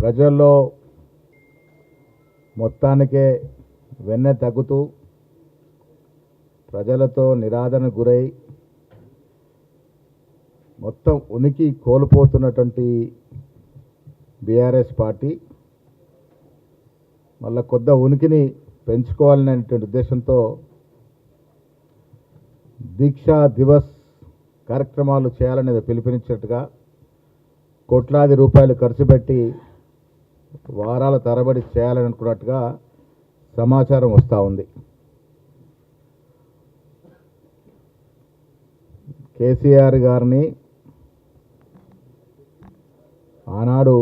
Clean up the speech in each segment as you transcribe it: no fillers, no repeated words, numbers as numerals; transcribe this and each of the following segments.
ప్రజల్లో మొత్తానికే వెన్నె తగ్గుతూ ప్రజలతో నిరాదరణకు గురై మొత్తం ఉనికి కోల్పోతున్నటువంటి బీఆర్ఎస్ పార్టీ మళ్ళా కొద్ది ఉనికిని పెంచుకోవాలనేటువంటి ఉద్దేశంతో దీక్షా దివస్ కార్యక్రమాలు చేయాలనేది పిలుపునిచ్చినట్టుగా కోట్లాది రూపాయలు ఖర్చు పెట్టి వారాల తరబడి చేయాలని అనుకున్నట్టుగా సమాచారం వస్తూ ఉంది. కేసీఆర్ గారిని ఆనాడు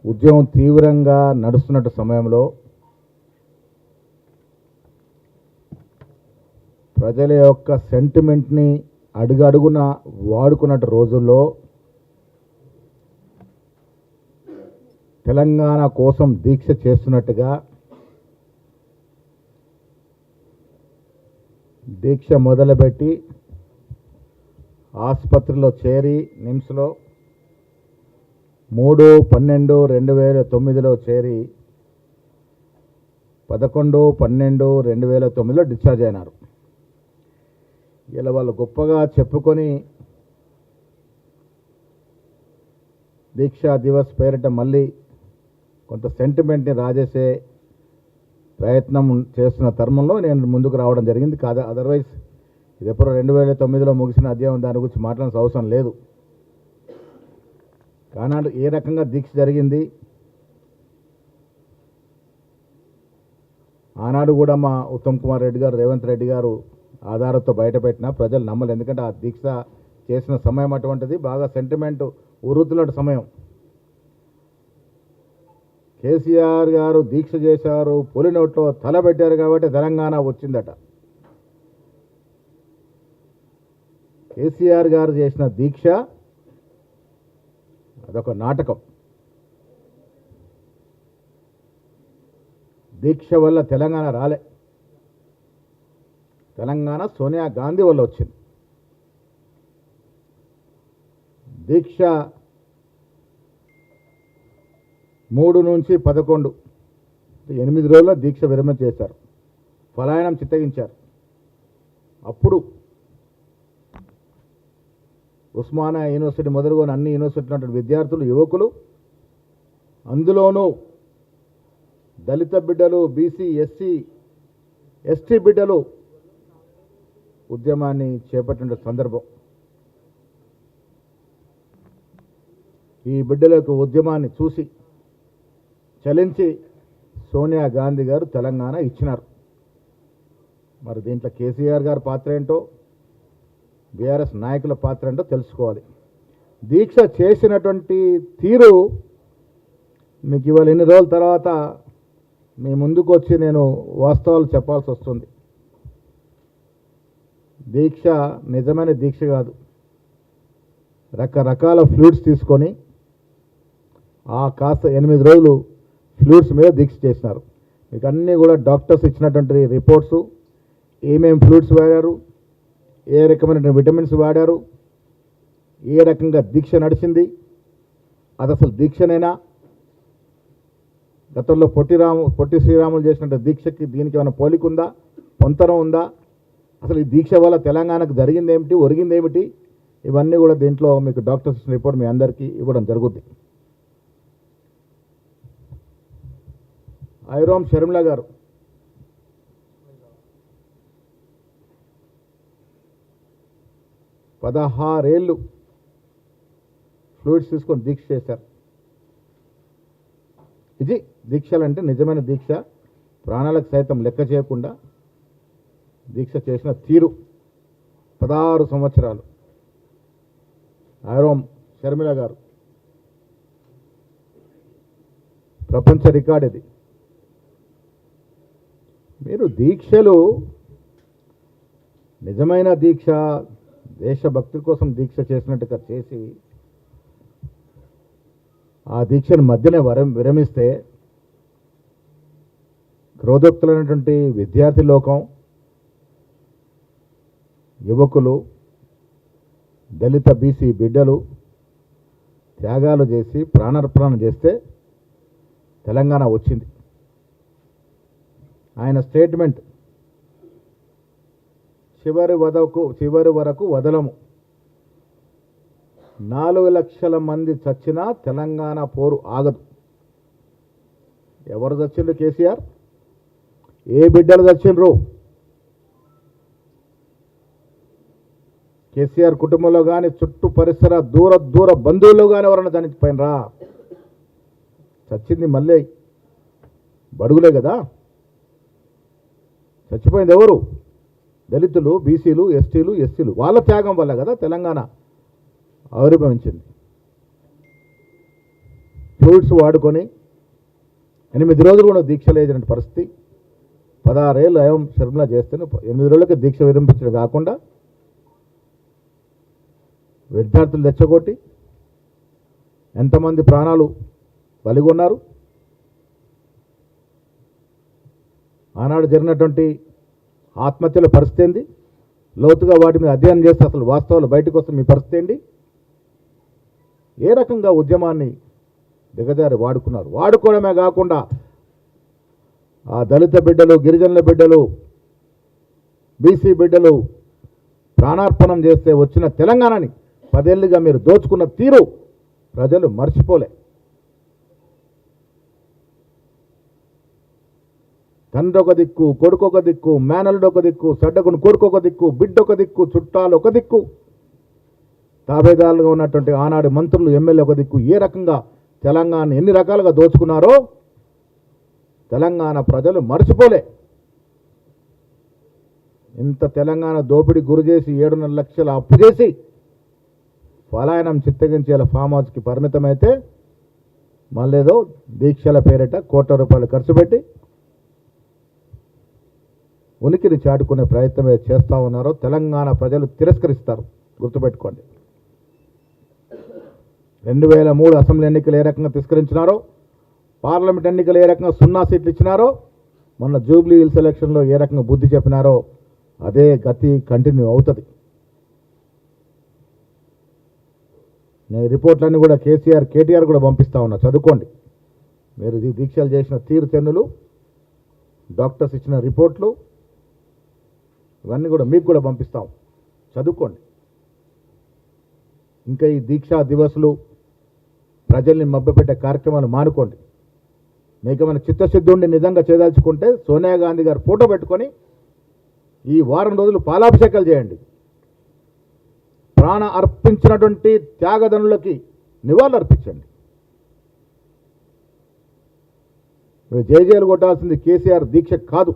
ఉద్యమం తీవ్రంగా నడుస్తున్నట్టు సమయంలో ప్రజల యొక్క సెంటిమెంట్ని అడుగడుగున వాడుకున్నట్టు రోజుల్లో తెలంగాణ కోసం దీక్ష చేస్తున్నట్టుగా దీక్ష మొదలుపెట్టి ఆసుపత్రిలో చేరి నిమ్స్లో 3/12/2009లో చేరి 11/12/2009లో డిశ్చార్జ్ అయినారు. ఇలా వాళ్ళు గొప్పగా చెప్పుకొని దీక్షా దివస్ పేరిట మళ్ళీ కొంత సెంటిమెంట్ని రాజేసే ప్రయత్నం చేస్తున్న తరుణంలో నేను ముందుకు రావడం జరిగింది. కాదు అదర్వైజ్ ఇది ఎప్పుడో 2009లో ముగిసిన అధ్యాయం, దాని గురించి మాట్లాడాల్సిన అవసరం లేదు. కానాడు ఏ రకంగా దీక్ష జరిగింది, ఆనాడు కూడా మా ఉత్తమ్ కుమార్ రెడ్డి గారు, రేవంత్ రెడ్డి గారు ఆధారంతో బయటపెట్టినా ప్రజలు నమ్మలేదు. ఎందుకంటే ఆ దీక్ష చేసిన సమయం అటువంటిది, బాగా సెంటిమెంట్ ఉరుతున్న సమయం. కేసీఆర్ గారు దీక్ష చేశారు, పులి నోట్లో తల పెట్టారు కాబట్టి తెలంగాణ వచ్చిందట. కేసీఆర్ గారు చేసిన దీక్ష అదొక నాటకం. దీక్ష వల్ల తెలంగాణ రాలే, తెలంగాణ సోనియా గాంధీ వల్ల వచ్చింది. దీక్ష 3 నుంచి 11 8 రోజుల్లో దీక్ష విరమణ చేశారు, పలాయనం చిత్తగించారు. అప్పుడు ఉస్మానియా యూనివర్సిటీ మొదలుకొని అన్ని యూనివర్సిటీలో విద్యార్థులు, యువకులు, అందులోనూ దళిత బిడ్డలు, బీసీ, ఎస్సీ, ఎస్టీ బిడ్డలు ఉద్యమాన్ని చేపట్టిన సందర్భం. ఈ బిడ్డల యొక్క ఉద్యమాన్ని చూసి చలించి సోనియా గాంధీ గారు తెలంగాణ ఇచ్చినారు. మరి దీంట్లో కేసీఆర్ గారి పాత్ర ఏంటో, బీఆర్ఎస్ నాయకుల పాత్ర ఏంటో తెలుసుకోవాలి. దీక్ష చేసినటువంటి తీరు మీకు ఇవాళ ఎన్ని రోజుల తర్వాత మీ ముందుకు వచ్చి నేను వాస్తవాలు చెప్పాల్సి వస్తుంది. దీక్ష నిజమైన దీక్ష కాదు, రకరకాల ఫ్లూయిడ్స్ తీసుకొని కాస్త 8 రోజులు ఫ్లూయిడ్స్ మీద దీక్ష చేసినారు. మీకు అన్నీ కూడా డాక్టర్స్ ఇచ్చినటువంటి రిపోర్ట్స్, ఏమేమి ఫ్లూయిడ్స్ వాడారు, ఏ రకమైన విటమిన్స్ వాడారు, ఏ రకంగా దీక్ష నడిచింది, అది అసలు దీక్షనేనా, గతంలో పొట్టి శ్రీరాములు చేసినట్టు దీక్షకి దీనికి ఏమైనా పోలిక ఉందా, పొంతనం ఉందా, అసలు ఈ దీక్ష వల్ల తెలంగాణకు జరిగింది ఏమిటి, ఒరిగింది ఏమిటి, ఇవన్నీ కూడా దీంట్లో మీకు డాక్టర్స్ ఇచ్చిన రిపోర్ట్ మీ అందరికీ ఇవ్వడం జరుగుద్ది. ఐరోమ్ షర్మిల గారు పదహారేళ్ళు ఫ్లూయిడ్స్ తీసుకొని దీక్ష చేశారు. ఇది దీక్షలంటే నిజమైన దీక్ష, ప్రాణాలకు సైతం లెక్క చేయకుండా దీక్ష చేసిన తీరు. 16 సంవత్సరాలు ఐరోమ్ షర్మిల గారు, ప్రపంచ రికార్డ్ ఇది. మీరు దీక్షలు నిజమైన దీక్ష, దేశభక్తి కోసం దీక్ష చేసినట్టుగా చేసి ఆ దీక్షను మధ్యనే విరమిస్తే క్రోధోక్తులైనటువంటి విద్యార్థి లోకం, యువకులు, దళిత బీసీ బిడ్డలు త్యాగాలు చేసి ప్రాణార్పణ చేస్తే తెలంగాణ వచ్చింది. ఆయన స్టేట్మెంట్ చివరి వరకు వదలము, 4 లక్షల మంది చచ్చినా తెలంగాణ పోరు ఆగదు. ఎవరు చచ్చిండ్రు? కేసీఆర్. ఏ బిడ్డలు చచ్చిండ్రు? కేసీఆర్ కుటుంబంలో కానీ చుట్టూ పరిసర దూర బంధువుల్లో కానీ ఎవరన్నా చనిపోయినరా? చచ్చింది మళ్ళీ బడుగులే కదా. చచ్చిపోయింది ఎవరు? దళితులు, బీసీలు, ఎస్టీలు, ఎస్సీలు. వాళ్ళ త్యాగం వల్ల కదా తెలంగాణ ఆవిర్భవించింది. ఫ్లూయిడ్స్ వాడుకొని 8 రోజులు కూడా దీక్ష లేదని పరిస్థితి. 16 ఏళ్ళు అయం శర్మల చేస్తేనే 8 రోజులకి దీక్ష విరమించడం కాకుండా విద్యార్థులు తెచ్చగొట్టి ఎంతమంది ప్రాణాలు బలిగొన్నారు. ఆనాడు జరిగినటువంటి ఆత్మహత్యల పరిస్థితి ఏంది? లోతుగా వాటి మీద అధ్యయనం చేస్తే అసలు వాస్తవాలు బయటకు వస్తే మీ పరిస్థితి ఏంటి? ఏ రకంగా ఉద్యమాన్ని దిగజారి వాడుకున్నారు. వాడుకోవడమే కాకుండా ఆ దళిత బిడ్డలు, గిరిజనుల బిడ్డలు, బీసీ బిడ్డలు ప్రాణార్పణం చేస్తే వచ్చిన తెలంగాణని 10 ఏళ్ళుగా మీరు దోచుకున్న తీరు ప్రజలు మర్చిపోలే. తండ్రి ఒక దిక్కు, కొడుకు ఒక దిక్కు, మేనల్లుడు ఒక దిక్కు, సడ్డకుని కొడుకు ఒక దిక్కు, బిడ్డ ఒక దిక్కు, చుట్టాలు ఒక దిక్కు, తాబేదారులుగా ఉన్నటువంటి ఆనాడు మంత్రులు, ఎమ్మెల్యే ఒక దిక్కు. ఏ రకంగా తెలంగాణ ఎన్ని రకాలుగా దోచుకున్నారో తెలంగాణ ప్రజలు మర్చిపోలే. ఇంత తెలంగాణ దోపిడీ గురి చేసి 7.5 లక్షల అప్పు చేసి పలాయనం చిత్తగించేలా ఫామ్ హౌస్కి పరిమితమైతే మళ్ళేదో దీక్షల పేరిట ₹1 కోట్ల ఖర్చు పెట్టి ఉనికిని చాటుకునే ప్రయత్నం చేస్తూ ఉన్నారో తెలంగాణ ప్రజలు తిరస్కరిస్తారు. గుర్తుపెట్టుకోండి. 2003 అసెంబ్లీ ఎన్నికలు ఏ రకంగా తిరస్కరించినారో, పార్లమెంట్ ఎన్నికలు ఏ రకంగా 0 సీట్లు ఇచ్చినారో, మొన్న జూబ్లీ హిల్స్ ఎలక్షన్లో ఏ రకంగా బుద్ధి చెప్పినారో అదే గతి కంటిన్యూ అవుతుంది. నేను రిపోర్ట్లన్నీ కూడా కేటీఆర్ కూడా పంపిస్తా ఉన్నా, చదువుకోండి. మీరు ఈ దీక్షలు చేసిన తీరు తెన్నులు, డాక్టర్స్ ఇచ్చిన రిపోర్ట్లు ఇవన్నీ కూడా మీకు కూడా పంపిస్తాం, చదువుకోండి. ఇంకా ఈ దీక్షా దివస్లు ప్రజల్ని మభ్యపెట్టే కార్యక్రమాలు మానుకోండి. మీకు మన చిత్తశుద్ధి ఉండి నిజంగా చేయదలుచుకుంటే సోనియా గాంధీ గారు ఫోటో పెట్టుకొని ఈ వారం రోజులు పాలాభిషేకాలు చేయండి. ప్రాణ అర్పించినటువంటి త్యాగదనులకి నివాళులు అర్పించండి. జేజేలు కొట్టాల్సింది కేసీఆర్ దీక్ష కాదు.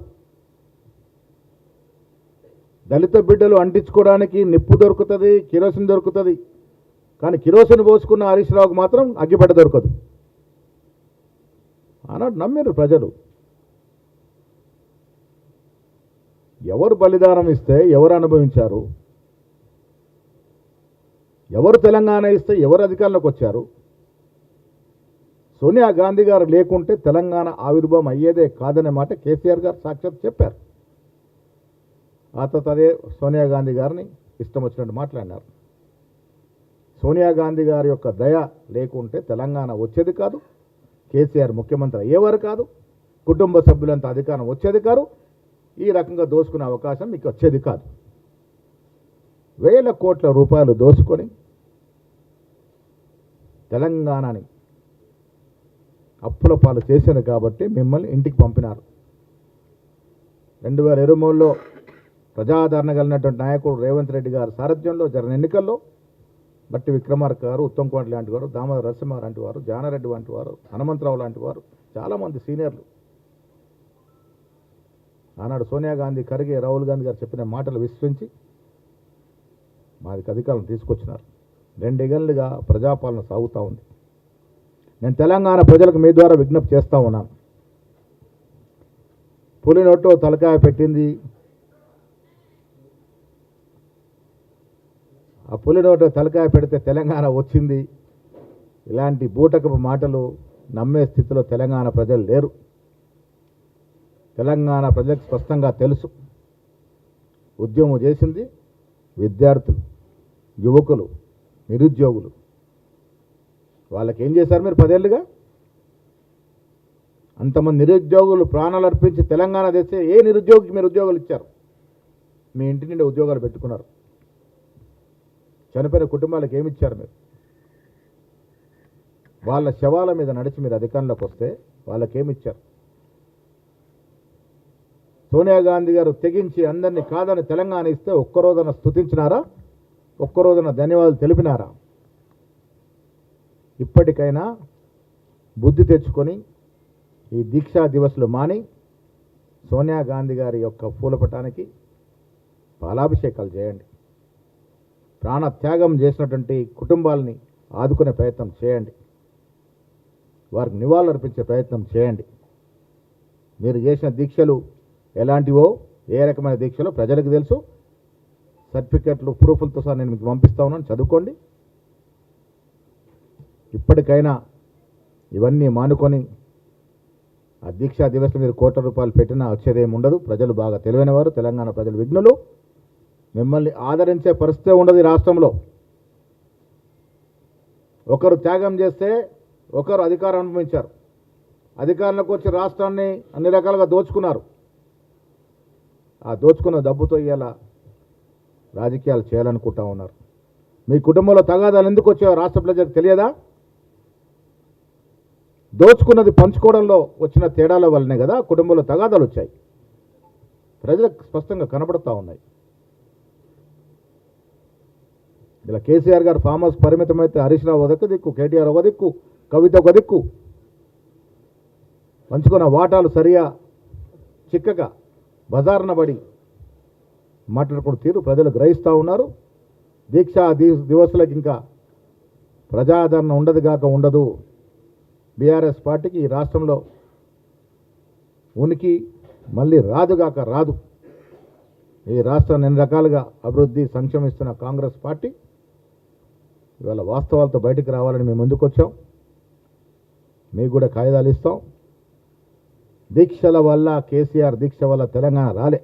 దళిత బిడ్డలు అంటించుకోవడానికి నిప్పు దొరుకుతుంది, కిరోసిన్ దొరుకుతుంది. కానీ కిరోసిన్ పోసుకున్న హరీష్ రావుకు మాత్రం అగ్గిపెట్ట దొరకదు. అన్నాడు నమ్మిరు ప్రజలు. ఎవరు బలిదానం ఇస్తే ఎవరు అనుభవించారు? ఎవరు తెలంగాణ ఇస్తే ఎవరు అధికారంలోకి వచ్చారు? సోనియా గాంధీ గారు లేకుంటే తెలంగాణ ఆవిర్భావం అయ్యేదే కాదనే మాట కేసీఆర్ గారు సాక్షాత్ చెప్పారు. ఆ తర్వాత అదే సోనియా గాంధీ గారిని ఇష్టం వచ్చినట్టు మాట్లాడినారు. సోనియా గాంధీ గారి యొక్క దయ లేకుంటే తెలంగాణ వచ్చేది కాదు, కేసీఆర్ ముఖ్యమంత్రి అయ్యేవారు కాదు, కుటుంబ సభ్యులంతా అధికారం వచ్చేది కాదు, ఈ రకంగా దోచుకునే అవకాశం మీకు వచ్చేది కాదు. ₹1,000 కోట్ల దోచుకొని తెలంగాణని అప్పుల పాలు చేశారు కాబట్టి మిమ్మల్ని ఇంటికి పంపినారు. 2023లో ప్రజాదరణ కలిగినటువంటి నాయకుడు రేవంత్ రెడ్డి గారి సారథ్యంలో జరిగిన ఎన్నికల్లో బట్టి విక్రమార్క గారు, ఉత్తమ్ కుమార్ లాంటి వారు, దామోదర నరసింహ లాంటి వారు, జానారెడ్డి వంటి వారు, హనుమంతరావు లాంటి వారు, చాలామంది సీనియర్లు ఆనాడు సోనియా గాంధీ, ఖర్గే, రాహుల్ గాంధీ గారు చెప్పిన మాటలు విశ్వసించి మాదికి అధికారం తీసుకొచ్చినారు. 2 ఏళ్లుగా ప్రజాపాలన సాగుతూ ఉంది. నేను తెలంగాణ ప్రజలకు మీ ద్వారా విజ్ఞప్తి చేస్తూ ఉన్నాను. పులి నోట్లో తలకాయ పెట్టింది, ఆ పులి నోట్లో తలకాయ పెడితే తెలంగాణ వచ్చింది, ఇలాంటి బూటకపు మాటలు నమ్మే స్థితిలో తెలంగాణ ప్రజలు లేరు. తెలంగాణ ప్రజలకు స్పష్టంగా తెలుసు. ఉద్యమం చేసింది విద్యార్థులు, యువకులు, నిరుద్యోగులు. వాళ్ళకి ఏం చేశారు మీరు 10 ఏళ్ళుగా? అంతమంది నిరుద్యోగులు ప్రాణాలు అర్పించి తెలంగాణ తెస్తే ఏ నిరుద్యోగికి మీరు ఉద్యోగాలు ఇచ్చారు? మీ ఇంటి నుండి ఉద్యోగాలు పెట్టుకున్నారు. చనిపోయిన కుటుంబాలకు ఏమి ఇచ్చారు మీరు? వాళ్ళ శవాల మీద నడిచి మీరు అధికారంలోకి వస్తే వాళ్ళకేమి ఇచ్చారు? సోనియా గాంధీ గారు తెగించి అందరినీ కాదని తెలంగాణ ఇస్తే ఒక్కరోజున స్తుతించినారా? ఒక్కరోజున ధన్యవాదాలు తెలిపినారా? ఇప్పటికైనా బుద్ధి తెచ్చుకొని ఈ దీక్షా దివస్లు మాని సోనియా గాంధీ గారి యొక్క పూలపటానికి పాలాభిషేకాలు చేయండి. ప్రాణ త్యాగం చేసినటువంటి కుటుంబాలని ఆదుకునే ప్రయత్నం చేయండి. వారికి నివాళులర్పించే ప్రయత్నం చేయండి. మీరు చేసిన దీక్షలు ఎలాంటివో, ఏ రకమైన దీక్షలో ప్రజలకు తెలుసు. సర్టిఫికెట్లు ప్రూఫ్లతో సహా నేను మీకు పంపిస్తా ఉన్నాను, చదువుకోండి. ఇప్పటికైనా ఇవన్నీ మానుకొని ఆ దీక్షా దివస్లో మీరు ₹1,00,00,000 పెట్టినా వచ్చేదేమి ఉండదు. ప్రజలు బాగా తెలివైన వారు, తెలంగాణ ప్రజలు విఘ్నులు. మిమ్మల్ని ఆదరించే పరిస్థితే ఉండదు ఈ రాష్ట్రంలో. ఒకరు త్యాగం చేస్తే ఒకరు అధికారం అనుభవించారు. అధికారంలోకి వచ్చి రాష్ట్రాన్ని అన్ని రకాలుగా దోచుకున్నారు. ఆ దోచుకున్న డబ్బుతో ఇవాళ రాజకీయాలు చేయాలనుకుంటా ఉన్నారు. మీ కుటుంబంలో తగాదాలు ఎందుకు వచ్చాయో రాష్ట్ర ప్రజలకు తెలియదా? దోచుకున్నది పంచుకోవడంలో వచ్చిన తేడాల వల్లనే కదా కుటుంబంలో తగాదాలు వచ్చాయి. ప్రజలకు స్పష్టంగా కనబడుతూ ఉన్నాయి. ఇలా కేసీఆర్ గారు ఫామ్ హౌస్ పరిమితమైతే హరీష్ రావు ఒక దిక్కు, కేటీఆర్ ఒక దిక్కు, కవిత ఒక దిక్కు. పంచుకున్న వాటాలు సరిగా చిక్కగా బజారున పడి మాట్లాడుకున్న తీరు ప్రజలు గ్రహిస్తూ ఉన్నారు. దీక్షా దివస్లకు ఇంకా ప్రజాదరణ ఉండదు కాక ఉండదు. బీఆర్ఎస్ పార్టీకి ఈ రాష్ట్రంలో ఉనికి మళ్ళీ రాదుగాక రాదు. ఈ రాష్ట్రాన్ని ఎన్ని రకాలుగా అభివృద్ధి సంక్షేమిస్తున్న కాంగ్రెస్ పార్టీ ఇవాళ వాస్తవాలతో బయటికి రావాలని మేము ముందుకు వచ్చాం. మీకు కూడా కాయిదాలు ఇస్తాం. దీక్షల వల్ల, కేసీఆర్ దీక్ష వల్ల తెలంగాణ రాలే.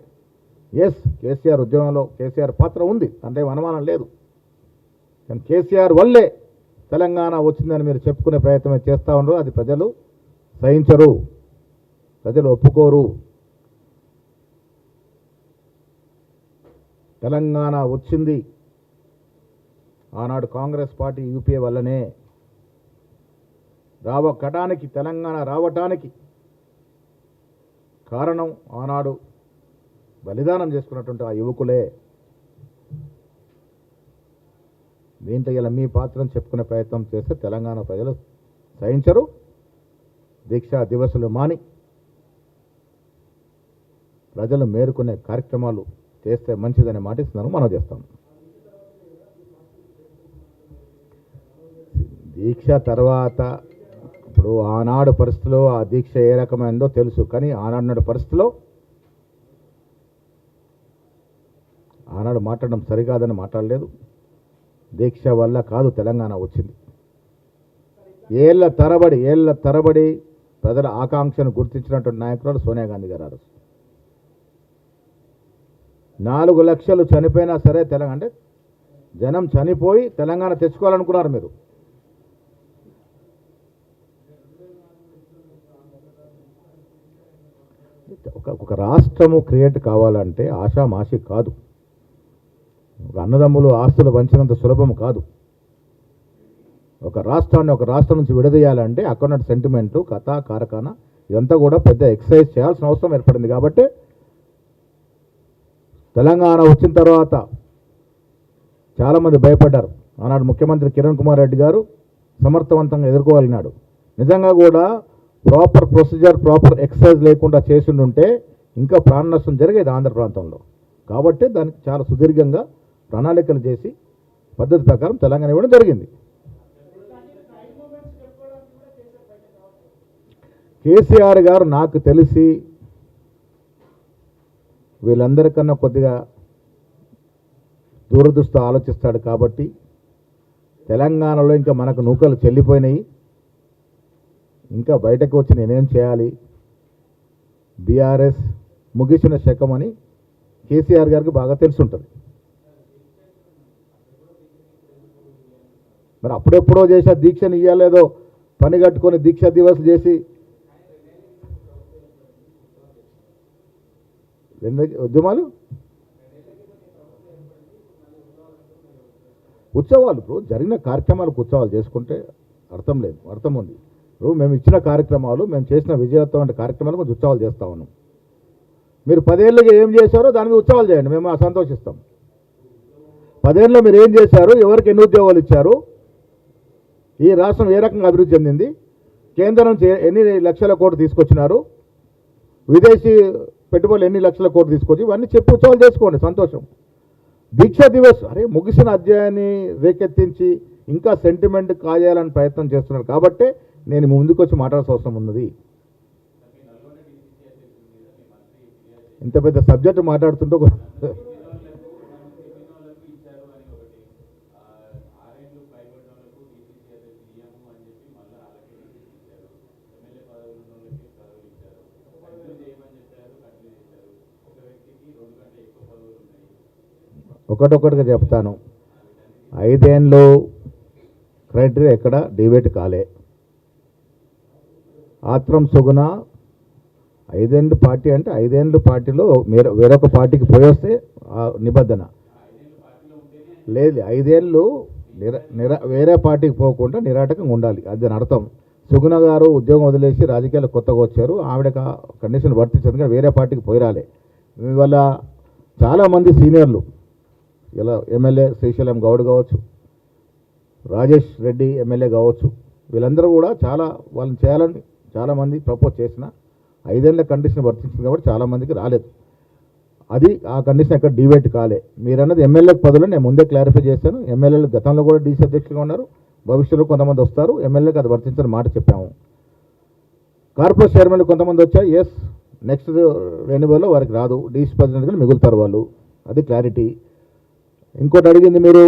ఎస్, కేసీఆర్ ఉద్యమంలో కేసీఆర్ పాత్ర ఉంది, అంటే అనుమానం లేదు. కానీ కేసీఆర్ వల్లే తెలంగాణ వచ్చిందని మీరు చెప్పుకునే ప్రయత్నం చేస్తూ ఉన్నారు. అది ప్రజలు సహించరు, ప్రజలు ఒప్పుకోరు. తెలంగాణ వచ్చింది ఆనాడు కాంగ్రెస్ పార్టీ యూపీఏ వల్లనే. కటానికి తెలంగాణ రావటానికి కారణం ఆనాడు బలిదానం చేసుకున్నటువంటి ఆ యువకులే. దీంట్లో ఇలా మీ పాత్రను చెప్పుకునే ప్రయత్నం చేస్తే తెలంగాణ ప్రజలు సహించరు. దీక్షా దివసులు మాని ప్రజలు మేరుకునే కార్యక్రమాలు చేస్తే మంచిదని మాటిస్తున్నాను, మనం చేస్తాం. దీక్ష తర్వాత ఇప్పుడు ఆనాడు పరిస్థితిలో ఆ దీక్ష ఏ రకమైందో తెలుసు. కానీ ఆనాడు పరిస్థితిలో ఆనాడు మాట్లాడడం సరికాదని మాట్లాడలేదు. దీక్ష వల్ల కాదు తెలంగాణ వచ్చింది. ఏళ్ల తరబడి ప్రజల ఆకాంక్షను గుర్తించినటువంటి నాయకురాలు సోనియా గాంధీ గారు. 4 లక్షలు చనిపోయినా సరే తెలంగాణ అంటే జనం చనిపోయి తెలంగాణ తెచ్చుకోవాలనుకున్నారు మీరు. ఒక రాష్ట్రము క్రియేట్ కావాలంటే ఆషామాషి కాదు. ఒక అన్నదమ్ములు ఆస్తులు పంచినంత సులభం కాదు. ఒక రాష్ట్రాన్ని ఒక రాష్ట్రం నుంచి విడదీయాలంటే అక్కడ సెంటిమెంటు, కథ, కారకాన ఇదంతా కూడా పెద్ద ఎక్సర్సైజ్ చేయాల్సిన అవసరం ఏర్పడింది. కాబట్టి తెలంగాణ వచ్చిన తర్వాత చాలామంది భయపడ్డారు. ఆనాడు ముఖ్యమంత్రి కిరణ్ కుమార్ రెడ్డి గారు సమర్థవంతంగా ఎదుర్కోగలిగినాడు. నిజంగా కూడా ప్రాపర్ ప్రొసీజర్, ప్రాపర్ ఎక్సర్సైజ్ లేకుండా చేసిండుంటే ఇంకా ప్రాణ నష్టం జరిగేది ఆంధ్ర ప్రాంతంలో. కాబట్టి దానికి చాలా సుదీర్ఘంగా ప్రణాళికలు చేసి పద్ధతి ప్రకారం తెలంగాణ ఇవ్వడం జరిగింది. కేసీఆర్ గారు నాకు తెలిసి వీళ్ళందరికన్నా కొద్దిగా దూరదృష్టితో ఆలోచిస్తాడు. కాబట్టి తెలంగాణలో ఇంకా మనకు నూకలు చెల్లిపోయినాయి, ఇంకా బయటకు వచ్చి నేనేం చేయాలి, బీఆర్ఎస్ ముగిసిన శకం అని కేసీఆర్ గారికి బాగా తెలుసుంటుంది. మరి అప్పుడెప్పుడో చేసే దీక్షను ఇయ్యలేదో పని కట్టుకొని దీక్ష దివస్ చేసి ఉద్యమాలు ఉత్సవాలు ఇప్పుడు జరిగిన కార్యక్రమాలకు ఉత్సవాలు చేసుకుంటే అర్థం లేదు, అర్థం ఉంది. ఇప్పుడు మేము ఇచ్చిన కార్యక్రమాలు, మేము చేసిన విజయవంతమైన కార్యక్రమాలు కొంచెం ఉత్సవాలు చేస్తా ఉన్నాం. మీరు 10 ఏళ్ళుగా ఏం చేశారో దాని మీద ఉత్సవాలు చేయండి, మేము సంతోషిస్తాం. 10 ఏళ్ళలో మీరు ఏం చేశారు, ఎవరికి ఎన్ని ఉద్యోగాలు ఇచ్చారు, ఈ రాష్ట్రం ఏ రకంగా అభివృద్ధి చెందింది, కేంద్రం నుంచి ఎన్ని లక్షల కోట్లు తీసుకొచ్చినారు, విదేశీ పెట్టుబడులు ఎన్ని లక్షల కోట్లు తీసుకొచ్చి, ఇవన్నీ చెప్పి ఉత్సవాలు చేసుకోండి, సంతోషం. దీక్షా దివస్ అరే ముగిసిన అధ్యాయాన్ని రేకెత్తించి ఇంకా సెంటిమెంట్ కాజేయాలని ప్రయత్నం చేస్తున్నారు కాబట్టి నేను ముందుకు వచ్చి మాట్లాడాల్సిన అవసరం ఉన్నది. ఇంత పెద్ద సబ్జెక్ట్ మాట్లాడుతుంటే ఒకటొకటిగా చెప్తాను. 5 ఏళ్ళు క్రైటీరియా ఎక్కడ డిబేట్ కాలే. ఆత్రం సుగుణ 5 ఏళ్ళు పార్టీ అంటే 5 ఏళ్ళు పార్టీలో వేరొక పార్టీకి పోయొస్తే నిబంధన లేదు. 5 ఏళ్ళు వేరే పార్టీకి పోకుండా నిరాటకంగా ఉండాలి, అది దాని అర్థం. సుగుణ గారు ఉద్యోగం వదిలేసి రాజకీయాలు కొత్తగా వచ్చారు, ఆవిడ కండిషన్ వర్తించదు కానీ వేరే పార్టీకి పోయి రాలే. ఇవాళ చాలామంది సీనియర్లు ఇలా ఎమ్మెల్యే శ్రీశైలం గౌడ్ కావచ్చు, రాజేష్ రెడ్డి ఎమ్మెల్యే కావచ్చు, వీళ్ళందరూ కూడా వాళ్ళని చేయాలని చాలామంది ప్రపోజ్ చేసిన 5 ఏళ్ళ కండిషన్ వర్తించింది కాబట్టి చాలామందికి రాలేదు. అది ఆ కండిషన్ ఎక్కడ డిబేట్ కాలే. మీరన్నది ఎమ్మెల్యేకి పదవులు నేను ముందే క్లారిఫై చేశాను. ఎమ్మెల్యేలు గతంలో కూడా డీసీ అధ్యక్షులుగా ఉన్నారు, భవిష్యత్తులో కొంతమంది వస్తారు, ఎమ్మెల్యేకి అది వర్తించని మాట చెప్పాము. కార్పొరేట్ చైర్మన్లు కొంతమంది వచ్చారు, ఎస్ నెక్స్ట్ రెన్యువల్లో వారికి రాదు, డీసీ ప్రెసిడెంట్గా మిగులుతారు వాళ్ళు, అది క్లారిటీ. ఇంకోటి అడిగింది మీరు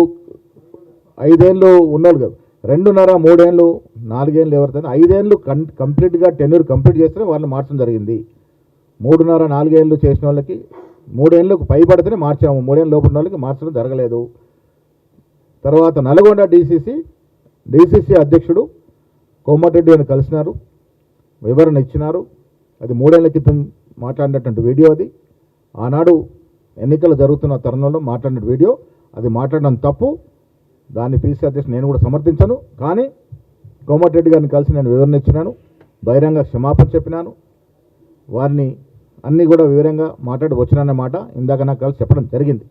5 ఏళ్ళు ఉన్నారు కదా, 2.5, 3 ఏళ్ళు, 4 ఏళ్ళు ఎవరితో 5 ఏళ్ళు కంప్లీట్గా టెన్యూర్ కంప్లీట్ చేస్తేనే వాళ్ళని మార్చడం జరిగింది. 3.5, 4 ఏళ్ళు చేసిన వాళ్ళకి 3 ఏళ్ళకు పైబడితేనే మార్చాము, 3 ఏళ్ళ లోపల వాళ్ళకి మార్చడం జరగలేదు. తర్వాత నల్గొండ డీసీసీ అధ్యక్షుడు కోమటిరెడ్డి అని కలిసినారు, వివరణ ఇచ్చినారు. అది 3 ఏళ్ల క్రితం మాట్లాడినటువంటి వీడియో, అది ఆనాడు ఎన్నికలు జరుగుతున్న తరుణంలో మాట్లాడిన వీడియో, అది మాట్లాడడం తప్పు. దాన్ని పీసీ అధ్యక్షుడు నేను కూడా సమర్థించను. కానీ కోమటిరెడ్డి గారిని కలిసి నేను వివరణ ఇచ్చినాను, బహిరంగ క్షమాపణ చెప్పినాను, వారిని అన్నీ కూడా వివరంగా మాట్లాడి వచ్చినానన్నమాట ఇందాక నాకు కలిసి చెప్పడం జరిగింది.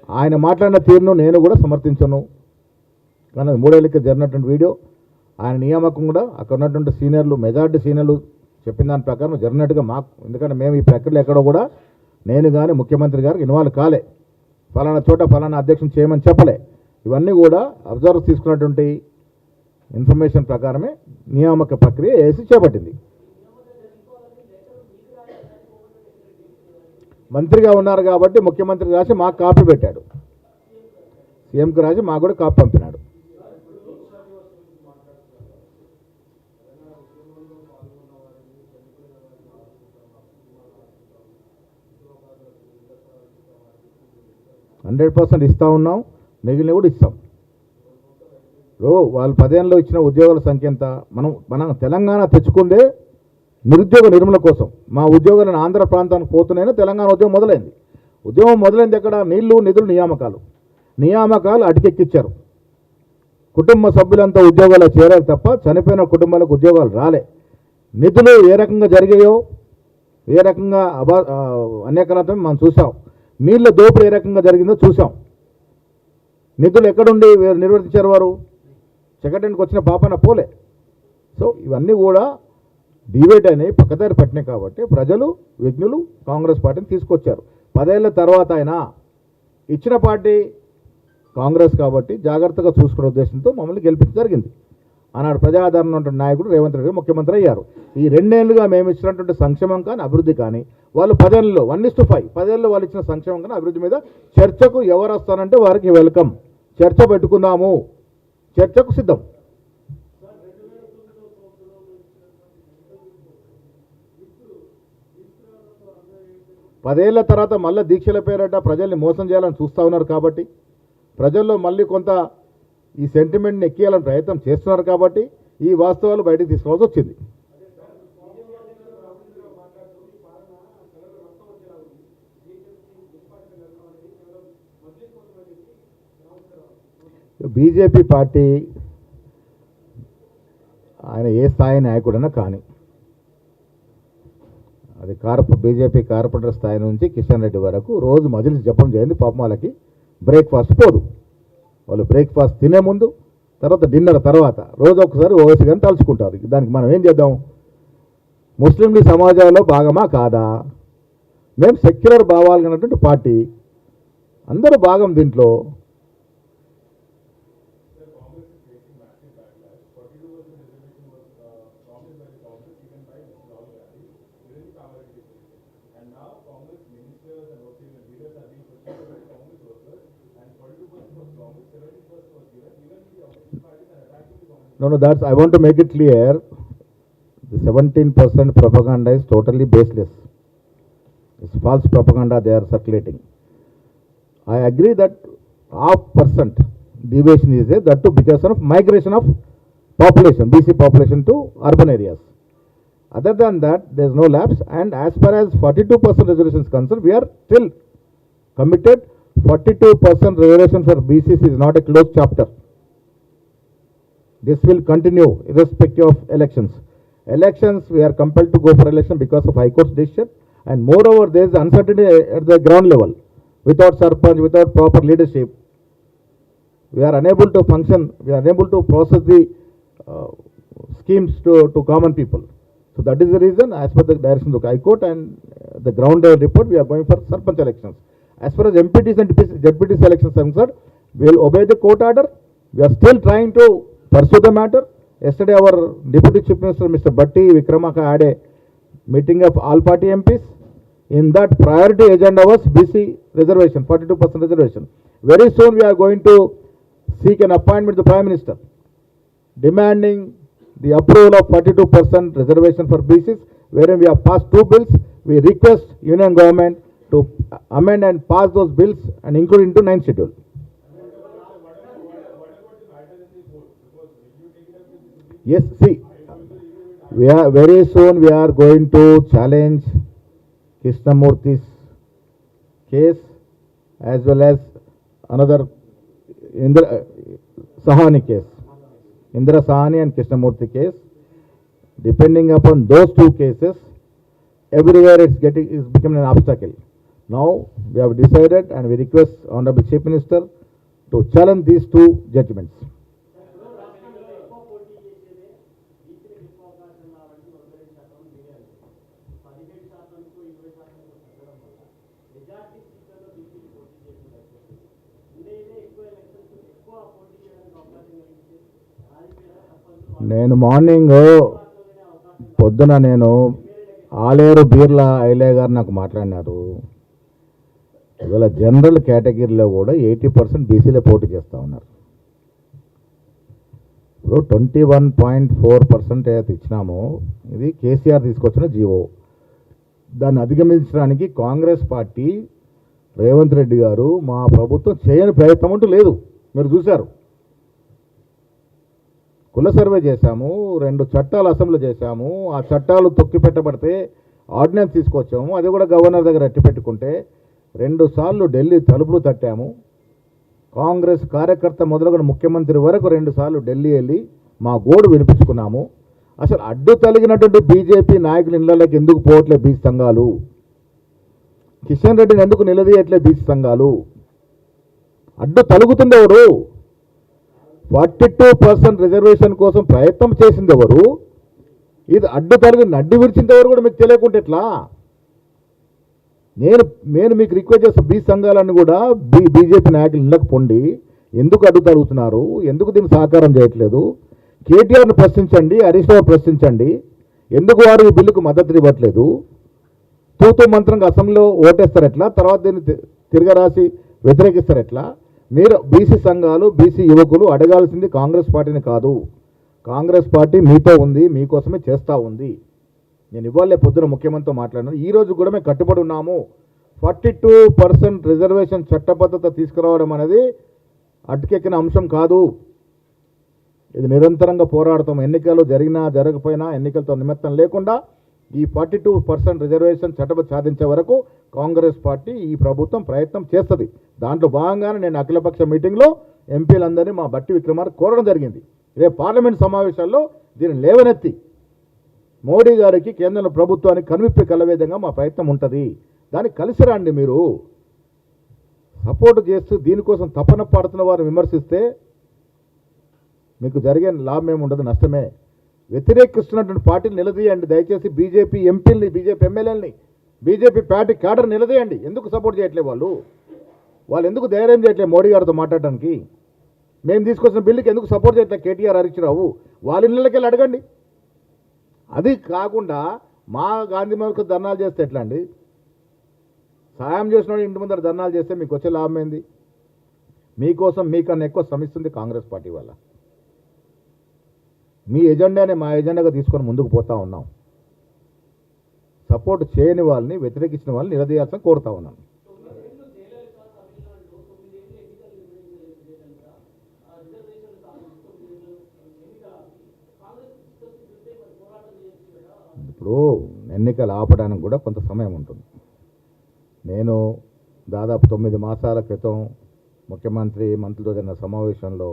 ఆయన మాట్లాడిన తీరును నేను కూడా సమర్థించను. కానీ అది 3 ఏళ్ళకి జరిగినటువంటి వీడియో, ఆయన నియామకం కూడా అక్కడ ఉన్నటువంటి సీనియర్లు, మెజార్టీ సీనియర్లు చెప్పిన దాని ప్రకారం జరిగినట్టుగా మాకు, ఎందుకంటే మేము ఈ ప్రక్రియలో ఎక్కడో కూడా నేను కానీ ముఖ్యమంత్రి గారికి ఇన్వాల్వ్ కాలే, ఫలానా చోట ఫలానా అధ్యక్షుని చేయమని చెప్పలే. ఇవన్నీ కూడా అబ్జర్వ్ తీసుకున్నటువంటి ఇన్ఫర్మేషన్ ప్రకారమే నియామక ప్రక్రియ ఏసీ చేపట్టింది. మంత్రిగా ఉన్నారు కాబట్టి ముఖ్యమంత్రి రాసి మాకు కాపీ పెట్టాడు, సీఎంకి రాసి మాకు కూడా కాపీ పంపినాడు. %100% ఇస్తూ ఉన్నాం, మిగిలిన కూడా ఇస్తాం. వాళ్ళు 10 ఏళ్ళలో ఇచ్చిన ఉద్యోగాల సంఖ్య ఎంత? మనం తెలంగాణ తెచ్చుకుందే నిరుద్యోగ నిర్మూలన కోసం. మా ఉద్యోగాలను ఆంధ్ర ప్రాంతానికి పోతున్నాయని తెలంగాణ ఉద్యమం మొదలైంది. ఉద్యమం మొదలైంది ఎక్కడ? నీళ్లు, నిధులు, నియామకాలు అటుకెక్కిచ్చారు. కుటుంబ సభ్యులంతా ఉద్యోగాలు చేరారు తప్ప చనిపోయిన కుటుంబాలకు ఉద్యోగాలు రాలే. నిధులు ఏ రకంగా జరిగాయో, ఏ రకంగా అనేకరకం మనం చూసాం. నీళ్ళ దోపిడీ ఏ రకంగా జరిగిందో చూసాం. నిధులు ఎక్కడుండి నిర్వర్తించారు వారు? సెక్రటరీకి వచ్చిన పాపన పోలే. సో ఇవన్నీ కూడా డిబేట్ అనేవి పక్కదారి పట్టినాయి కాబట్టి ప్రజలు, విఘ్నులు కాంగ్రెస్ పార్టీని తీసుకొచ్చారు. 10 ఏళ్ల తర్వాత అయినా ఇచ్చిన పార్టీ కాంగ్రెస్ కాబట్టి జాగ్రత్తగా చూసుకునే ఉద్దేశంతో మమ్మల్ని గెలిపించడం జరిగింది. ఆనాడు ప్రజాదరణ ఉన్నటువంటి నాయకుడు రేవంత్ రెడ్డి ముఖ్యమంత్రి అయ్యారు. ఈ 2 ఏళ్లుగా మేము ఇచ్చినటువంటి సంక్షేమం కానీ అభివృద్ధి కానీ వాళ్ళు 10 ఏళ్ళలో 1:5 10 ఏళ్ళలో వాళ్ళు ఇచ్చిన సంక్షేమం కానీ అభివృద్ధి మీద చర్చకు ఎవరు వస్తారంటే వారికి వెల్కమ్. చర్చ పెట్టుకుందాము, చర్చకు సిద్ధం. పదేళ్ల తర్వాత మళ్ళీ దీక్షల పేరట ప్రజల్ని మోసం చేయాలని చూస్తూ ఉన్నారు కాబట్టి ప్రజల్లో మళ్ళీ కొంత ఈ సెంటిమెంట్ని ఎక్కియాలని ప్రయత్నం చేస్తున్నారు కాబట్టి ఈ వాస్తవాలు బయటకు తీసుకోవాల్సి వచ్చింది. బీజేపీ పార్టీ ఆయన ఏ స్థాయి నాయకుడైనా కానీ అది బీజేపీ కార్పొరేటర్ స్థాయి నుంచి కిషన్ రెడ్డి వరకు రోజు మజిలిస్ జపం చేయండి. పాపం వాళ్ళకి బ్రేక్ఫాస్ట్ పోదు. వాళ్ళు బ్రేక్ఫాస్ట్ తినే ముందు, తర్వాత డిన్నర్ తర్వాత రోజు ఒకసారి ఓవైసీ కానీ తలుచుకుంటారు. దానికి మనం ఏం చేద్దాం? ముస్లింల సమాజంలో భాగమా కాదా? మేము సెక్యులర్ భావాలు ఉన్నటువంటి పార్టీ, అందరూ భాగం దీంట్లో. No, that's, I want to make it clear, the 17% propaganda is totally baseless. It's false propaganda they are circulating. I agree that 0.5% deviation is there, that too because of migration of population, BC population to urban areas. Other than that, there is no lapse, and as far as 42% reservation is concerned, we are still committed. 42% reservation for BCs is not a closed chapter. This will continue irrespective of elections. Elections, we are compelled to go for election because of High Court's decision, and moreover, there is uncertainty at the ground level. Without sarpanch, without proper leadership, we are unable to function, we are unable to process the schemes to common people. So that is the reason, as per the direction of the High Court and the ground level report, we are going for sarpanch elections. As far as MPTs and ZPTs elections are concerned, we will obey the court order. We are still trying to pursue the matter. Yesterday, our Deputy Chief Minister, Mr. Bhatti Vikramaka, had a meeting of all party MPs. In that, priority agenda was BC reservation, 42% reservation. Very soon, we are going to seek an appointment to the Prime Minister, demanding the approval of 42% reservation for BCs, wherein we have passed 2 bills. We request Union Government to amend and pass those bills and include into 9th schedule. Yes, see, we are very soon we are going to challenge Krishnamurthy's case as well as another Sahani case. Indra Sahani and Krishnamurthy case. Depending upon those 2 cases, everywhere it's becoming an obstacle. Now we have decided and we request Honorable Chief Minister to challenge these 2 judgments. నేను morning పొద్దున ఆలేరు బీర్లా ఐలే గారు నాకు మాట్లాడినారు. ఇవాళ general కేటగిరీలో కూడా 80% బీసీలే పోటీ చేస్తూ ఉన్నారు. ఇప్పుడు 21.4% ఏదైతే ఇచ్చినామో ఇది కేసీఆర్ తీసుకొచ్చిన జీవో. దాన్ని అధిగమించడానికి కాంగ్రెస్ పార్టీ రేవంత్ రెడ్డి గారు మా ప్రభుత్వం చేయని ప్రయత్నం అంటూ లేదు. మీరు చూశారు, కుల సర్వే చేశాము, 2 చట్టాలు అసెంబ్లీ చేశాము, ఆ చట్టాలు తొక్కిపెట్టబడితే ఆర్డినెన్స్ తీసుకొచ్చాము, అది కూడా గవర్నర్ దగ్గర ఎట్టిపెట్టుకుంటే 2 సార్లు ఢిల్లీ తలుపులు తట్టాము. కాంగ్రెస్ కార్యకర్త మొదలుగా ముఖ్యమంత్రి వరకు 2 సార్లు ఢిల్లీ వెళ్ళి మా గోడు వినిపించుకున్నాము. అసలు అడ్డు తొలగినటువంటి బీజేపీ నాయకుల ఇళ్లలోకి ఎందుకు పోవట్లే బీసీ సంఘాలు? కిషన్ రెడ్డిని ఎందుకు నిలదీయట్లే బీసీ సంఘాలు? అడ్డు తలుగుతుంది ఎవరు? 42% రిజర్వేషన్ కోసం ప్రయత్నం చేసింది ఎవరు? ఇది అడ్డు తొలగి నడ్డి విడిచింది ఎవరు కూడా మీకు తెలియకుంటే ఎట్లా? నేను మీకు రిక్వెస్ట్ చేస్తాను, బీసీ సంఘాలన్నీ కూడా బీజేపీ నాయకులు ఇళ్ళకు పొండి ఎందుకు అడ్డు తరుగుతున్నారు, ఎందుకు దీన్ని సహకారం చేయట్లేదు? కేటీఆర్ను ప్రశ్నించండి, హరీష్ రావు ప్రశ్నించండి, ఎందుకు వారు ఈ బిల్లుకు మద్దతు ఇవ్వట్లేదు? తూతూ మంత్రంగా అసెంబ్లీలో ఓటేస్తారు ఎట్లా, తర్వాత దీన్ని తిరగరాసి వ్యతిరేకిస్తారు ఎట్లా? మీరు బీసీ సంఘాలు, బీసీ యువకులు అడగాల్సింది కాంగ్రెస్ పార్టీని కాదు. కాంగ్రెస్ పార్టీ మీతో ఉంది, మీకోసమే చేస్తూ ఉంది. నేను ఇవాళ పొద్దున ముఖ్యమంత్రితో మాట్లాడినాను. ఈరోజు కూడా మేము కట్టుబడి ఉన్నాము. 42% రిజర్వేషన్ చట్టబద్ధత తీసుకురావడం అనేది అడ్డుకెక్కిన అంశం కాదు. ఇది నిరంతరంగా పోరాడతాం. ఎన్నికలు జరిగినా జరగకపోయినా ఎన్నికలతో నిమిత్తం లేకుండా ఈ 42% రిజర్వేషన్ చట్టం సాధించే వరకు కాంగ్రెస్ పార్టీ ఈ ప్రభుత్వం ప్రయత్నం చేస్తుంది. దాంట్లో భాగంగానే నేను అఖిలపక్ష మీటింగ్లో ఎంపీలందరినీ మా బట్టి విక్రమార్క కోరడం జరిగింది. రేపు పార్లమెంట్ సమావేశాల్లో దీన్ని లేవనెత్తి మోడీ గారికి కేంద్ర ప్రభుత్వానికి కనువిప్పి కలవేదంగా మా ప్రయత్నం ఉంటుంది. దానికి కలిసి రండి. మీరు సపోర్ట్ చేస్తూ దీనికోసం తపన పడుతున్న వారు విమర్శిస్తే మీకు జరిగే లాభం ఏమి ఉండదు, నష్టమే. వ్యతిరేకిస్తున్నటువంటి పార్టీని నిలదీయండి. దయచేసి బీజేపీ ఎంపీలని, బీజేపీ ఎమ్మెల్యేలని, బీజేపీ పార్టీ క్యాడర్ నిలదీయండి. ఎందుకు సపోర్ట్ చేయట్లేదు వాళ్ళు ఎందుకు ధైర్యం చేయట్లేదు మోడీ గారితో మాట్లాడడానికి? మేము తీసుకొచ్చిన బిల్లుకి ఎందుకు సపోర్ట్ చేయట్లేదు కేటీఆర్, హరీష్ రావు? వాళ్ళ ఇళ్ళకి వెళ్ళి అడగండి. అది కాకుండా మా గాంధీ మార్కు ధర్నాలు చేస్తే ఎట్లా అండి? సాయం చేసిన ఇంటి ముందర ధర్నాలు చేస్తే మీకు వచ్చే లాభం ఏంది? మీకోసం మీకన్నా ఎక్కువ శ్రమిస్తుంది కాంగ్రెస్ పార్టీ వల్ల. మీ ఎజెండానే మా ఎజెండాగా తీసుకొని ముందుకు పోతా ఉన్నాం. సపోర్ట్ చేయని వాళ్ళని, వ్యతిరేకించిన వాళ్ళని నిలదీయాల్సిన కోరుతా ఉన్నాను. ఇప్పుడు ఎన్నికలు ఆపడానికి కూడా కొంత సమయం ఉంటుంది. నేను దాదాపు 9 మాసాల క్రితం ముఖ్యమంత్రి మంత్రులతో జరిగిన సమావేశంలో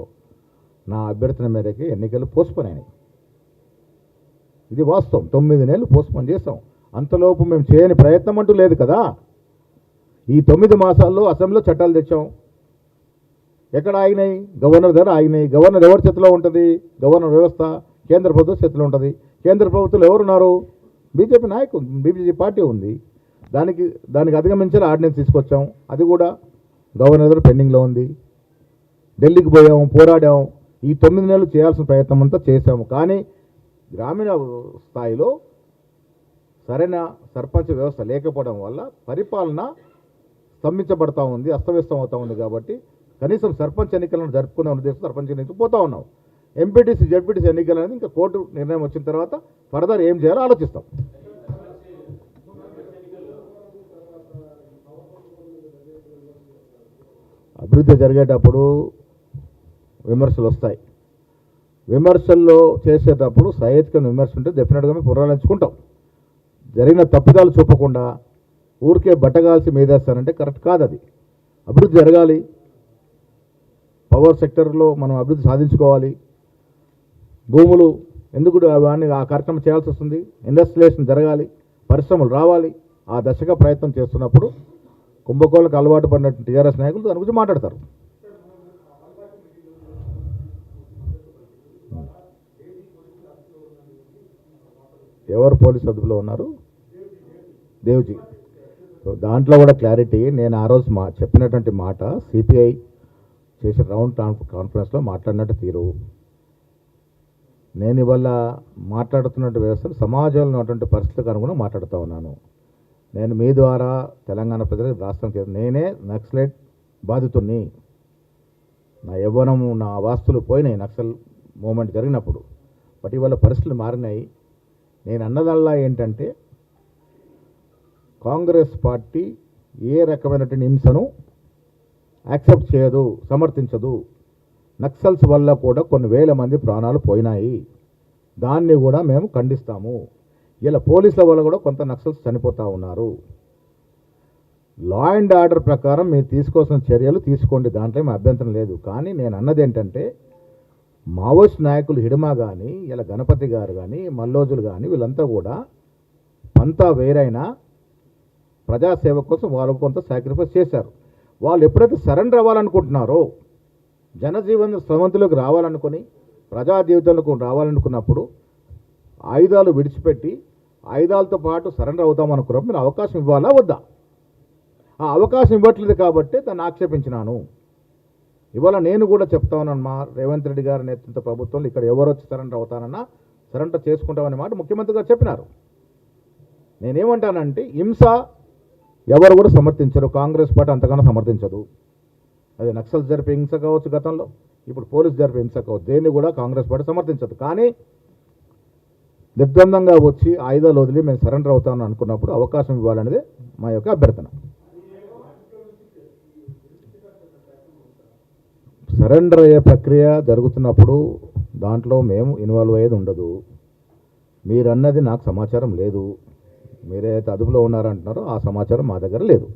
నా అభ్యర్థన మేరకి ఎన్నికలు పోస్ట్పోన్ అయినాయి. ఇది వాస్తవం. 9 నెలలు పోస్ట్పోన్ చేస్తాం. అంతలోపు మేము చేయని ప్రయత్నం అంటూ లేదు కదా. ఈ 9 మాసాల్లో అసెంబ్లీలో చట్టాలు తెచ్చాం. ఎక్కడ ఆగినాయి? గవర్నర్ దగ్గర ఆగినాయి. గవర్నర్ ఎవరి చేతిలో ఉంటుంది? గవర్నర్ వ్యవస్థ కేంద్ర ప్రభుత్వం చేతిలో ఉంటుంది. కేంద్ర ప్రభుత్వంలో ఎవరున్నారు? బీజేపీ నాయకులు, బీజేపీ పార్టీ ఉంది. దానికి అధిగమించాలి ఆర్డినెన్స్ తీసుకొచ్చాం. అది కూడా గవర్నర్ దగ్గర పెండింగ్లో ఉంది. ఢిల్లీకి పోయాము, పోరాడాము. ఈ 9 నెలలు చేయాల్సిన ప్రయత్నం అంతా చేశాము. కానీ గ్రామీణ స్థాయిలో సరైన సర్పంచ్ వ్యవస్థ లేకపోవడం వల్ల పరిపాలన స్తంభించబడతా ఉంది, అస్తవ్యస్తం అవుతూ ఉంది. కాబట్టి కనీసం సర్పంచ్ ఎన్నికలను జరుపుకునే ఉద్దేశం సర్పంచ్ ఎన్నికలు పోతా ఉన్నాం. ఎంపీటీసీ, జడ్పీటీసీ ఎన్నికలు అనేది ఇంకా కోర్టు నిర్ణయం వచ్చిన తర్వాత ఫర్దర్ ఏం చేయాలో ఆలోచిస్తాం. అభివృద్ధి జరిగేటప్పుడు విమర్శలు వస్తాయి. విమర్శల్లో చేసేటప్పుడు సహేతుకమైన విమర్శ ఉంటే డెఫినెట్గా మేము పునరాలించుకుంటాం. జరిగిన తప్పిదాలు చూపకుండా ఊరికే బట్టగాల్సి మీదేస్తానంటే కరెక్ట్ కాదు. అది అభివృద్ధి జరగాలి. పవర్ సెక్టర్లో మనం అభివృద్ధి సాధించుకోవాలి. భూములు ఎందుకు అవన్నీ ఆ కార్యక్రమం చేయాల్సి వస్తుంది. ఇండస్ట్రియలైజేషన్ జరగాలి, పరిశ్రమలు రావాలి. ఆ దశగా ప్రయత్నం చేస్తున్నప్పుడు కుంభకోణాలకు అలవాటు పడినట్టు టీఆర్ఎస్ నాయకులు దాని గురించి మాట్లాడతారు. ఎవరు పోలీసు అదుపులో ఉన్నారు? దేవ్జీ. దాంట్లో కూడా క్లారిటీ. నేను ఆ రోజు చెప్పినటువంటి మాట సిపిఐ చేసిన రౌండ్ కాన్ఫరెన్స్లో మాట్లాడినట్టు తీరు. నేను ఇవాళ మాట్లాడుతున్నట్టు వ్యవస్థలు సమాజంలో ఉన్నటువంటి పరిస్థితులకు అనుగుణంగా మాట్లాడుతూ ఉన్నాను. నేను మీ ద్వారా తెలంగాణ ప్రజలకు రాష్ట్రానికి నేనే నక్సలైట్ బాధితుడిని. నా యవ్వనము, నా వాస్తులు పోయినాయి నక్సల్ మూమెంట్ జరిగినప్పుడు. బట్ ఇవాళ పరిస్థితులు మారినాయి. నేను అన్నదల్లా ఏంటంటే కాంగ్రెస్ పార్టీ ఏ రకమైనటువంటి హింసను యాక్సెప్ట్ చేయదు, సమర్థించదు. నక్సల్స్ వల్ల కూడా కొన్ని వేల మంది ప్రాణాలు పోయినాయి. దాన్ని కూడా మేము ఖండిస్తాము. ఇలా పోలీసుల వల్ల కూడా కొంత నక్సల్స్ చనిపోతూ ఉన్నారు. లా అండ్ ఆర్డర్ ప్రకారం మీరు తీసుకోవాల్సిన చర్యలు తీసుకోండి, దాంట్లో ఏమి అభ్యంతరం లేదు. కానీ నేను అన్నది ఏంటంటే మావోయిస్ట్ నాయకులు హిడమా కానీ, ఇలా గణపతి గారు కానీ, మల్లోజులు కానీ వీళ్ళంతా కూడా పంతా వేరైనా ప్రజాసేవ కోసం వాళ్ళు కొంత సాక్రిఫైస్ చేశారు. వాళ్ళు ఎప్పుడైతే సరెండర్ అవ్వాలనుకుంటున్నారో, జనజీవన స్రవంతిలోకి రావాలనుకుని, ప్రజా జీవితంలోకి రావాలనుకున్నప్పుడు ఆయుధాలు విడిచిపెట్టి ఆయుధాలతో పాటు సరెండర్ అవుతామనుకున్నప్పుడు మీరు అవకాశం ఇవ్వాలా వద్దా? ఆ అవకాశం ఇవ్వట్లేదు కాబట్టి దాన్ని ఆక్షేపించినాను. ఇవాళ నేను కూడా చెప్తా ఉన్నాను, మా రేవంత్ రెడ్డి గారి నేతృత్వ ప్రభుత్వంలో ఇక్కడ ఎవరు వచ్చి సరెండర్ అవుతానన్నా సరెండర్ చేసుకుంటామనే మాట ముఖ్యమంత్రి గారు చెప్పినారు. నేనేమంటానంటే హింస ఎవరు కూడా సమర్థించరు. కాంగ్రెస్ పార్టీ అంతకన్నా సమర్థించదు. అది నక్సల్ జరిపే హింస కావచ్చు గతంలో, ఇప్పుడు పోలీసు జరిపే హింస కావచ్చు, దేన్ని కూడా కాంగ్రెస్ పార్టీ సమర్థించదు. కానీ నిర్బంధంగా వచ్చి ఆయుధాలు వదిలి మేము సరెండర్ అవుతామని అనుకున్నప్పుడు అవకాశం ఇవ్వాలనేది మా యొక్క అభ్యర్థన. సరెండర్ అయ్యే ప్రక్రియ జరుగుతున్నప్పుడు దాంట్లో మేము ఇన్వాల్వ్ అయ్యేది ఉండదు. మీరన్నది నాకు సమాచారం లేదు. మీరైతే అదుపులో ఉన్నారంటున్నారో ఆ సమాచారం మా దగ్గర లేదు.